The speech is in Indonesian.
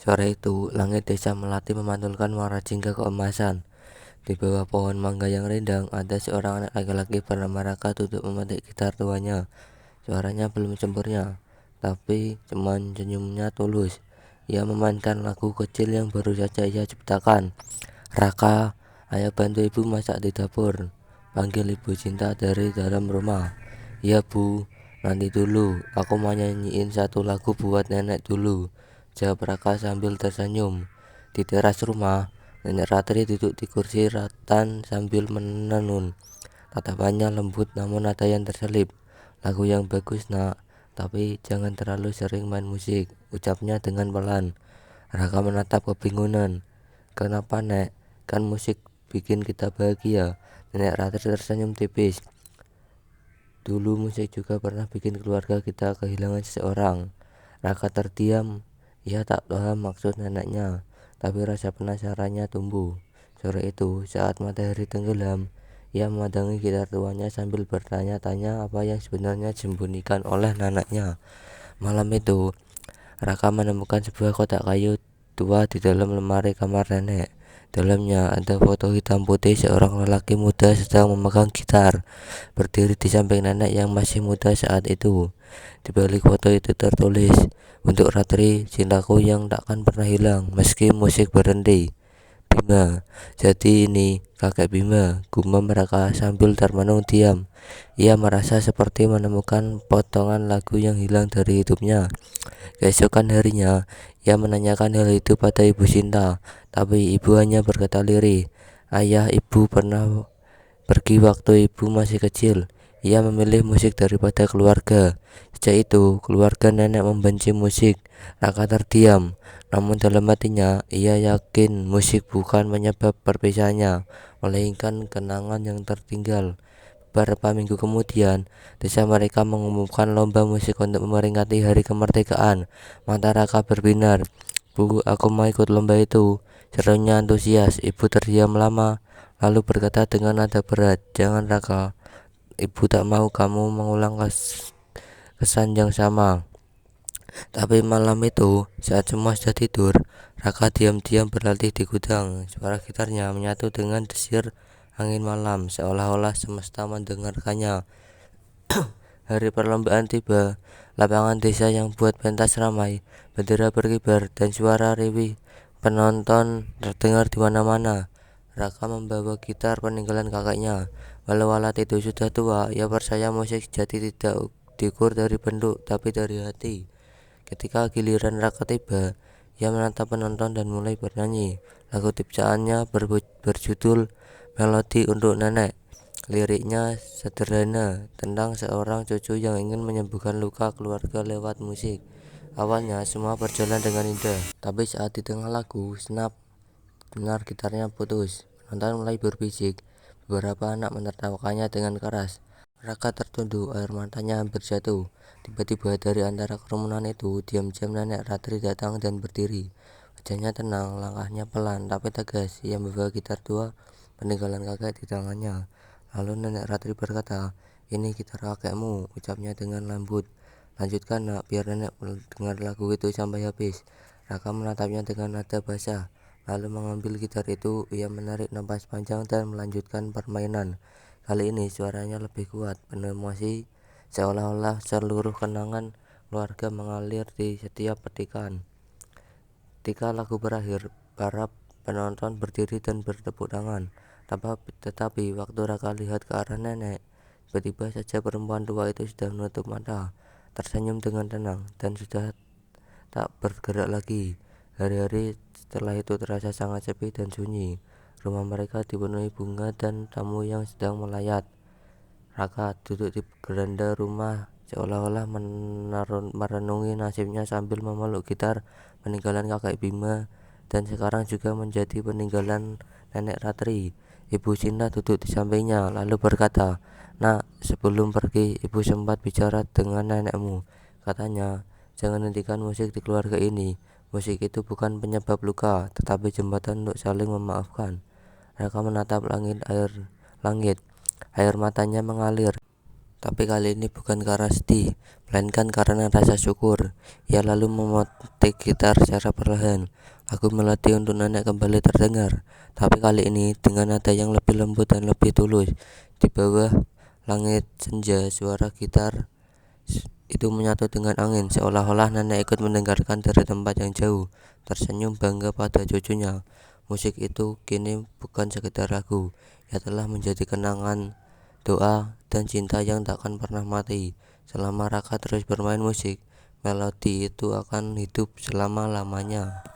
Sore itu, langit desa Melati memantulkan warna jingga keemasan. Di bawah pohon mangga yang rindang, ada seorang anak laki-laki bernama Raka duduk memetik gitar tuanya. Suaranya belum sempurna, tapi cuman senyumnya tulus. Ia memainkan lagu kecil yang baru saja ia ciptakan. Raka, ayo bantu ibu masak di dapur, panggil ibu Cinta dari dalam rumah. Iya bu, nanti dulu, aku mau nyanyiin satu lagu buat nenek dulu, jawab Raka sambil tersenyum. Di teras rumah, nenek Ratri duduk di kursi rattan sambil menenun. Tatapannya lembut namun ada yang terselip. Lagu yang bagus nak, tapi jangan terlalu sering main musik, ucapnya dengan pelan. Raka menatap kebingungan. Kenapa nek? Kan musik bikin kita bahagia. Nenek Ratri tersenyum tipis. Dulu musik juga pernah bikin keluarga kita kehilangan seseorang. Raka terdiam. Ia tak paham maksud neneknya, tapi rasa penasarannya tumbuh. Sore itu, saat matahari tenggelam, ia memandangi gitar tuanya sambil bertanya-tanya apa yang sebenarnya disembunyikan oleh neneknya. Malam itu, Raka menemukan sebuah kotak kayu tua di dalam lemari kamar nenek. Dalamnya ada foto hitam putih seorang lelaki muda sedang memegang gitar, berdiri di samping nenek yang masih muda saat itu. Di balik foto itu tertulis, untuk Ratri, cintaku yang takkan pernah hilang meski musik berhenti. Bima, jadi ini kakek Bima, gumam Raka sambil termenung diam. Ia merasa seperti menemukan potongan lagu yang hilang dari hidupnya. Keesokan harinya, ia menanyakan hal itu pada Ibu Cinta, tapi ibu hanya berkata lirih. Ayah ibu pernah pergi waktu ibu masih kecil. Ia memilih musik daripada keluarga. Sejak itu, keluarga nenek membenci musik. Raka terdiam, namun dalam hatinya, ia yakin musik bukan penyebab perpisahannya, melainkan kenangan yang tertinggal. Beberapa minggu kemudian, desa mereka mengumumkan lomba musik untuk memperingati hari kemerdekaan. Mata Raka berbinar. Bu, aku mau ikut lomba itu. Serunya antusias. Ibu terdiam lama, lalu berkata dengan nada berat, jangan Raka, ibu tak mau kamu mengulang kesan yang sama. Tapi malam itu, saat semua sudah tidur, Raka diam-diam berlatih di gudang. Suara gitarnya menyatu dengan desir angin malam, seolah-olah semesta mendengarkannya. Hari perlombaan tiba, lapangan desa yang buat pentas ramai, bendera berkibar dan suara riuh penonton terdengar di mana-mana. Raka membawa gitar peninggalan kakaknya. Walau alat itu sudah tua, ia percaya musik sejati tidak diukur dari bentuk, tapi dari hati. Ketika giliran Raka tiba, ia menatap penonton dan mulai bernyanyi. Lagu ciptaannya berjudul Melodi untuk Nenek. Liriknya sederhana tentang seorang cucu yang ingin menyembuhkan luka keluarga lewat musik. Awalnya semua berjalan dengan indah, tapi saat di tengah lagu, snap, benar gitarnya putus. Penonton mulai berbisik. Beberapa anak menertawakannya dengan keras. Raka tertunduk, air matanya hampir jatuh. Tiba-tiba dari antara kerumunan itu, diam-diam nenek Ratri datang dan berdiri. Wajahnya tenang, langkahnya pelan tapi tegas. Ia membawa gitar tua peninggalan kakek di tangannya. Lalu nenek Ratri berkata, ini gitar kakekmu, ucapnya dengan lembut. Lanjutkan nak, biar nenek dengar lagu itu sampai habis. Raka menatapnya dengan nada basah. Lalu mengambil gitar itu, ia menarik napas panjang dan melanjutkan permainan. Kali ini suaranya lebih kuat, penuh emosi, seolah-olah seluruh kenangan keluarga mengalir di setiap petikan. Ketika lagu berakhir, para penonton berdiri dan bertepuk tangan. Tetapi waktu Raka lihat ke arah nenek, tiba-tiba saja perempuan tua itu sudah menutup mata, tersenyum dengan tenang, dan sudah tak bergerak lagi. Hari-hari setelah itu terasa sangat sepi dan sunyi. Rumah mereka dipenuhi bunga dan tamu yang sedang melayat. Raka duduk di beranda rumah seolah-olah merenungi nasibnya sambil memeluk gitar peninggalan kakek Bima dan sekarang juga menjadi peninggalan nenek Ratri. Ibu Cinta duduk di sampingnya lalu berkata, nak, sebelum pergi ibu sempat bicara dengan nenekmu. Katanya, jangan hentikan musik di keluarga ini. Musik itu bukan penyebab luka, tetapi jembatan untuk saling memaafkan. Raka menatap langit, air matanya mengalir. Tapi kali ini bukan karena sedih, melainkan karena rasa syukur. Ia lalu memetik gitar secara perlahan. Lagu melodi untuk nenek kembali terdengar, tapi kali ini dengan nada yang lebih lembut dan lebih tulus. Di bawah langit senja, suara gitar itu menyatu dengan angin, seolah-olah nenek ikut mendengarkan dari tempat yang jauh, tersenyum bangga pada cucunya. Musik itu kini bukan sekedar lagu, ia telah menjadi kenangan, doa, dan cinta yang takkan pernah mati. Selama Raka terus bermain musik, melodi itu akan hidup selama-lamanya.